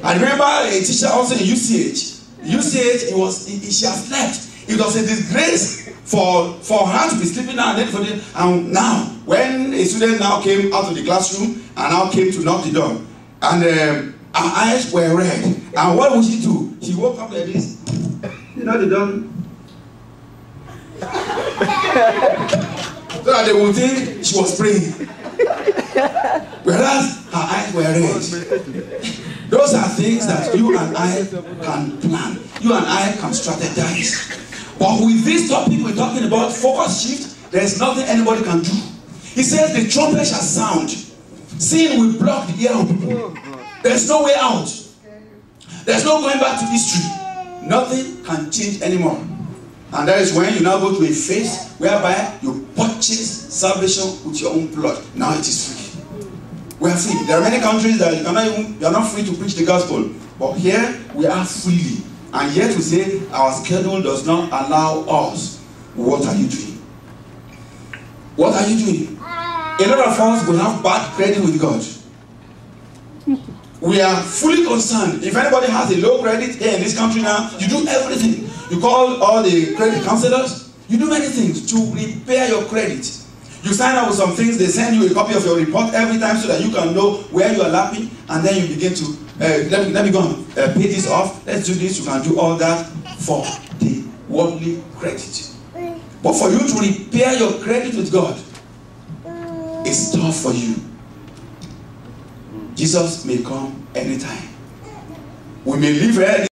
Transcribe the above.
I remember a teacher also in UCH. UCH, she has slept. It was a disgrace for her to be sleeping down and now, when a student now came out of the classroom and now came to knock the door, and her eyes were red. And what would she do? She woke up like this. You know the door? So that they would think she was praying. Whereas her eyes were red. Those are things that you and I can plan. You and I can strategize. But with this topic we're talking about, focus shift, there is nothing anybody can do. He says the trumpet shall sound. Sin will block the ear of people. There's no way out. There's no going back to history. Nothing can change anymore. And that is when you now go to a phase whereby you purchase salvation with your own blood. Now it is free. We are free. There are many countries that you are not free to preach the gospel. But here we are freely. And yet we say our schedule does not allow us. What are you doing? What are you doing? A lot of us will have bad credit with God. We are fully concerned. If anybody has a low credit here in this country now, you do everything. You call all the credit counselors. You do many things to repair your credit. You sign up with some things. They send you a copy of your report every time so that you can know where you are lapping. And then you begin to, let me go and pay this off. Let's do this. You can do all that for the worldly credit. But for you to repair your credit with God, it's tough for you. Jesus may come anytime. We may live here